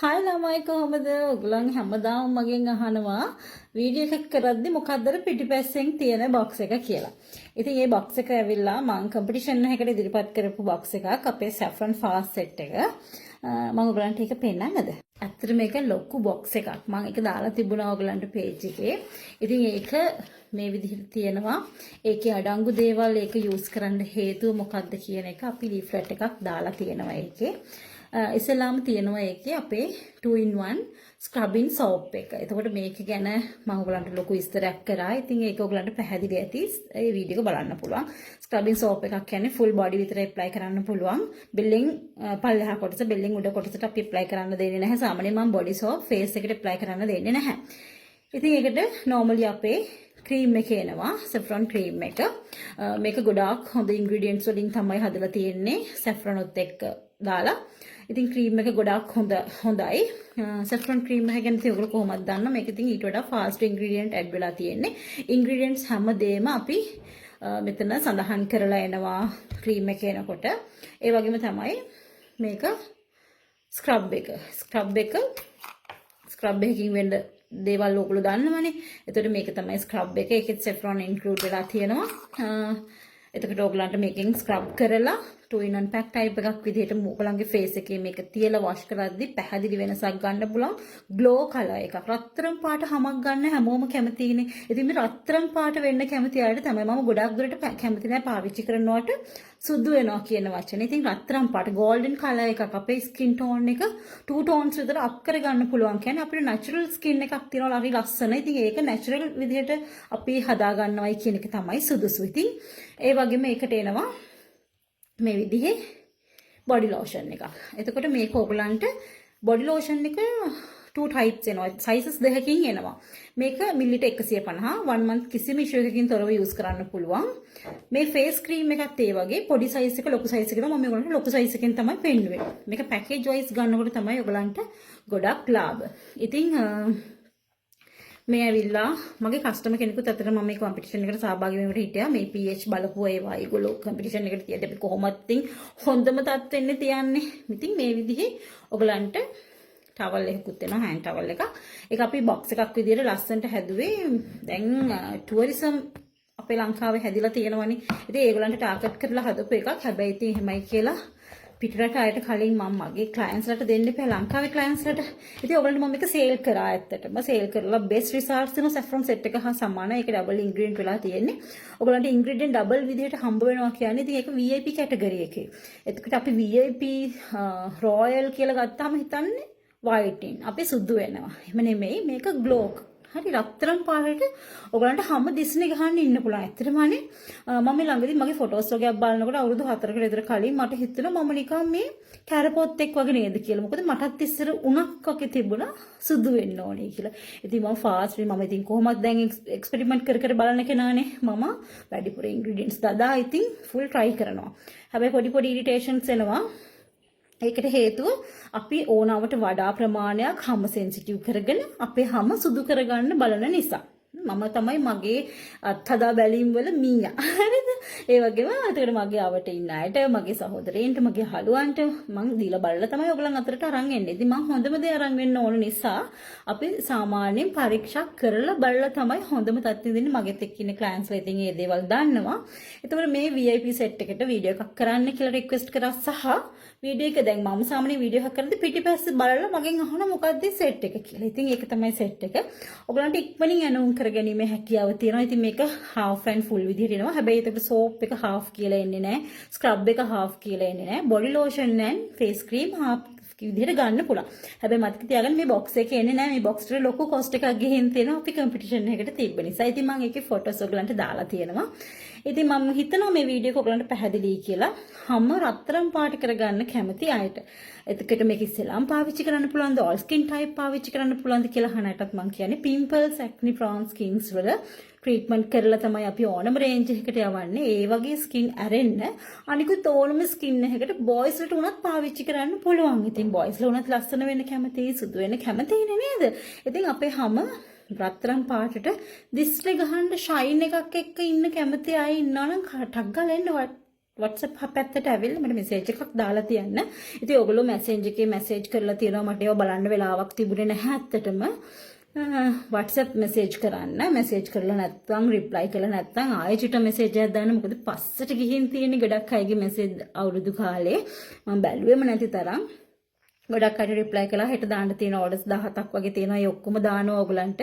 Hi ළමයි කොහමද? ඔයගොල්ලන් හැමදාම මගෙන් අහනවා වීඩියෝ එකක් කරද්දි මොකක්ද පිටිපස්සෙන් තියෙන බොක්ස් එක කියලා. ඉතින් මේ බොක්ස් එක ඇවිල්ලා මම කම්පිටිෂන් එකකට ඉදිරිපත් කරපු බොක්ස් එකක් අපේ saffron fast set එක. මම ඔයගලන්ට ඒක පෙන්නන්නද? ඇත්තට මේක ලොකු බොක්ස් එකක්. මම ඒක දාලා තිබුණා ඔයගලන්ට page එකේ. ඉතින් ඒක මේ විදිහට තියෙනවා. ඒකේ අඩංගු දේවල් ඒක යූස් කරන්න හේතුව මොකක්ද කියන එක අපි leaflet එකක් දාලා තියෙනවා ඒකේ. ඉස්සෙල්ලාම තියෙනවා ඒකේ අපේ 2-in-1 scrubbing soap එක. එතකොට මේක ගැන මම ඔයගලන්ට ලොකු විස්තරයක් කරා. ඉතින් ඒක ඔයගලන්ට පැහැදිලි ඇති. ඒ වීඩියෝ එක බලන්න පුළුවන්. scrubbing soap එකක් කියන්නේ full body විතරයි apply කරන්න පුළුවන්. බෙල්ලෙන් පල්ලෙහා කොටස, බෙල්ලෙන් උඩ කොටසට අපි apply කරන්න දෙන්නේ නැහැ. සාමාන්‍යයෙන් මම body soap face එකට apply කරන්න දෙන්නේ නැහැ. ඉතින් ඒකට normally අපේ ක්‍රීම් එක එනවා saffron ක්‍රීම් එක. මේක ගොඩාක් හොඳ ingredients වලින් තමයි හදලා තියෙන්නේ saffronත් එක්ක දාලා. ඉතින් ක්‍රීම් එක ගොඩාක් හොඳයි. saffron ක්‍රීම් එක ගැන ඉතින් ඔයගොල්ලෝ කොහොමද දන්නා? මේක ඉතින් ඊට වඩා fast ingredient add වෙලා තියෙන්නේ. ingredients හැමදේම අපි මෙතන සඳහන් කරලා එනවා ක්‍රීම් එක එනකොට. ඒ වගේම තමයි මේක ස්ක්‍රබ් එක. ස්ක්‍රබ් එකකින් වෙන්න දේවල් ඔයගොල්ලෝ දන්නවනේ. එතකොට මේක තමයි ස්ක්‍රබ් එක. ඒකෙත් saffron include වෙලා තියෙනවා. එතකොට ඔයගලන්ට මේකෙන් ස්ක්‍රබ් කරලා 2-in-1 pack type එකක් විදිහට ඔයගලන්ගේ face එකේ මේක තියලා wash කරද්දි පැහැදිලි වෙනසක් ගන්න පුළුවන් glow color එකක්. රත්තරන් පාට හමක් ගන්න හැමෝම කැමතිනේ. ඉතින් මේ රත්තරන් පාට වෙන්න කැමති අයට තමයි මම ගොඩක් දුරට කැමති නැහැ පාවිච්චි කරනවට සුදු වෙනවා කියන වචනේ. ඉතින් රත්තරන් පාට golden color එකක් අපේ skin tone එක 2 tones විතර up කරගන්න පුළුවන්. කියන්නේ අපේ natural skin එකක් තියෙනවා හරි ලස්සන. ඉතින් ඒක natural විදිහට අපි හදා ගන්නවයි කියන එක තමයි සුදුසු. ඉතින් ඒ වගේම ඒකට එනවා මේ විදිහේ body lotion එකක්. එතකොට මේක ඔයගලන්ට body lotion එක 2 types එනවා. sizes දෙකකින් එනවා. මේක මිලිලීටර් 150 1 month කිසිම issue එකකින් තොරව use කරන්න පුළුවන්. මේ face cream එකත් ඒ වගේ පොඩි size එක ලොකු size එක තමයි මම ඔයගලන්ට ලොකු size එකෙන් තමයි පෙන්නුවේ. මේක package wise ගන්නකොට තමයි ඔයගලන්ට ගොඩක් ලාභ. ඉතින් මේ ඇවිල්ලා මගේ කස්ටමර් කෙනෙකුත් අතට මම මේ කම්පිටිෂන් එකට සහභාගී වෙන්නට හිටියා. මේ PH බලපු ඒවා ඒගොල්ලෝ කම්පිටිෂන් එකට තියද්දි අපි කොහොමද තින් හොඳම තත්ත්වෙන්නේ තියන්නේ. ඉතින් මේ විදිහේ ඔයගලන්ට ටවල් එකකුත් එනවා, හෑන්ඩ් ටවල් එකක්. ඒක අපි බොක්ස් එකක් විදිහට ලස්සනට හැදුවේ. දැන් ටුවරිසම් අපේ ලංකාවේ හැදිලා තියෙනවනේ. ඉතින් ඒගොල්ලන්ට ටාගට් කරලා හදපු එකක්. හැබැයි ඉතින් එහෙමයි කියලා පිටරට අයට කලින් මම මගේ ක්ලයන්ට්ස්ලට දෙන්න එපා ලංකාවේ ක්ලයන්ට්ස්ලට. ඉතින් ඔයගලන්ට මම මේක සේල් කරා ඇත්තටම. සේල් කරලා බෙස්ට් රිසල්ට්ස් දෙන saffron set එක හා සමානයි. ඒක ඩබල් ඉන්ග්‍රීඩියන්ට් වෙලා තියෙන්නේ. ඔයගලන්ට ඉන්ග්‍රීඩියන්ට් ඩබල් විදිහට හම්බ වෙනවා කියන්නේ ඉතින් ඒක VIP කැටගරි එකේ. එතකොට අපි VIP royal කියලා ගත්තාම හිතන්නේ white in. අපි සුදු වෙනවා. එහෙම නෙමෙයි මේක glow. හරි රත්තරන් පාටට ඔයගලන්ට හැම දිස්නේ ගහන්න ඉන්න පුළුවන්. ඇත්තටම අනේ මම ළඟදී මගේ ෆොටෝස් වගේක් බලනකොට අවුරුදු 4කට විතර කලින් මට හිතුණා මම නිකන් මේ කැරපොත් එක් වගේ නේද කියලා. මොකද මටත් ඉස්සර උණක් වගේ තිබුණා සුදු වෙන්න ඕනේ කියලා. ඉතින් මම ෆාස්ට් මම ඉතින් කොහොමද දැන් එක්ස්පෙරිමන්ට් කර බලන කෙනානේ. මම වැඩිපුර ඉන්ග්‍රීඩියන්ට්ස් දාලා ඉතින් ෆුල් try කරනවා. හැබැයි පොඩි ඉරිටේෂන්ස් එනවා. ඒකට හේතුව අපි ඕනවට වඩා ප්‍රමාණයක් හැම සෙන්සිටිව් කරගෙන අපේ හැම සුදු කරගන්න බලන නිසා. මම තමයි මගේ අත්හදා බැලීම් වල මීයා. හරිද? ඒ වගේම අතකට මගේ ආවට ඉන්න අයට, මගේ සහෝදරයන්ට, මගේ හලුවන්ට මම දීලා බලලා තමයි ඔයගලන් අතරට අරන් එන්නේ. ඉතින් මම හොඳම දේ අරන් වෙන්න ඕන නිසා අපි සාමාන්‍යයෙන් පරීක්ෂා කරලා බලලා තමයි හොඳම තත්ත්වෙ දෙන්නේ. මගෙත් එක්ක ඉන්න ක්ලයන්ට්ස්ලා ඉතින් මේ දේවල් දන්නවා. එතකොට මේ VIP සෙට් එකට වීඩියෝ එකක් කරන්න කියලා රික්වෙස්ට් කරා සහ වීඩියෝ එක දැන් මම සාමාන්‍ය වීඩියෝ එකක් කරද්දී පිටිපස්සේ බලලා මගෙන් අහනවා මොකක්ද සෙට් එක කියලා. ඉතින් ඒක තමයි සෙට් එක. ඔයගලන්ට ඉක්මනින් ඇනුම් කරගැනීමේ හැකියාව තියෙනවා. ඉතින් මේක half and full විදිහට එනවා. හැබැයි ඒකට soap එක half කියලා එන්නේ නැහැ. scrub එක half කියලා එන්නේ නැහැ. body lotion and face cream half විදිහට ගන්න පුළුවන්. හැබැයි මතක තියාගන්න මේ box එකේ එන්නේ නැහැ. මේ box එකට ලොකු cost එකක් ගිහින් තියෙනවා. අපි competition එකකට තිබ්බ නිසා. ඉතින් මම ඒකේ photos ඔයගලන්ට දාලා තියෙනවා. ඉතින් මම හිතනවා මේ වීඩියෝ එක ඔයගලන්ට පැහැදිලි කියලා. හැම රත්තරන් පාට කරගන්න කැමති අයට. එතකොට මේක ඉස්සෙල්ලාම පාවිච්චි කරන්න පුළුවන්ද? all skin type පාවිච්චි කරන්න පුළුවන්ද කියලා අහන අයටත් මම කියන්නේ pimples, acne prone skins වල ට්‍රීට්මන්ට් කරලා තමයි අපි ඕනම රේන්ජ් එකකට යවන්නේ. ඒ වගේ ස්කින් ඇරෙන්න අනිකුත් ඕනම ස්කින් එකකට බොයිස් වලට උනත් පාවිච්චි කරන්න පුළුවන්. ඉතින් බොයිස් ලා උනත් ලස්සන වෙන්න කැමතියි, සුදු වෙන්න කැමතියි නේද? ඉතින් අපේ හැම රත්තරන් පාටට දිස්නේ ගහන්න ෂයින් එකක් එක්ක ඉන්න කැමති අය ඉන්නවනම් ටක් ගාලා එන්න WhatsApp පැත්තට ඇවිල්ලා මට මැසේජ් එකක් දාලා තියන්න. ඉතින් ඔයගොල්ලෝ මැසේජ් එකේ මැසේජ් කරලා තියෙනවා මට ඒවා බලන්න වෙලාවක් තිබුණේ නැහැ ඇත්තටම. WhatsApp මැසේජ් කරන්න. මැසේජ් කරලා නැත්නම් රිප්ලයි කළා නැත්නම් ආයෙ චිට මැසේජ් එකක් දාන්න. මොකද පස්සට ගිහින් තියෙන ගොඩක් අයගේ මැසේජ් අවුරුදු කාලේ මම බැලුවේම නැති තරම්. ගොඩක් අය රිප්ලයි කළා. හෙට දාන්න තියෙන ඕඩර්ස් 17ක් වගේ තියෙනවා. ඒ ඔක්කොම දානවා ඔයගලන්ට.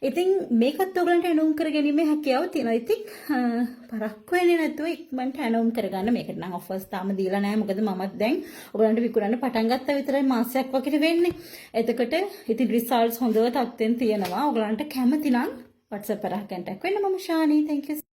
ඉතින් මේකත් ඔයගලන්ට ඇනුම් කරගැනීමේ හැකියාව තියෙනවා. ඉතින් පරක්කු වෙන්නේ නැතුව ඉක්මනට ඇනුම් කරගන්න. මේකට නම් ඔෆර්ස් තාම දීලා නැහැ. මොකද මමත් දැන් ඔයගලන්ට විකුණන්න පටන් ගත්තා විතරයි මාසයක් වගේ වෙන්නේ. එතකොට ඉතින් රිසල්ට්ස් හොඳව තත්ත්වෙන් තියෙනවා. ඔයගලන්ට කැමති නම් WhatsApp කරා කන්ටැක්ට් වෙන්න. මම ශානි. thank you.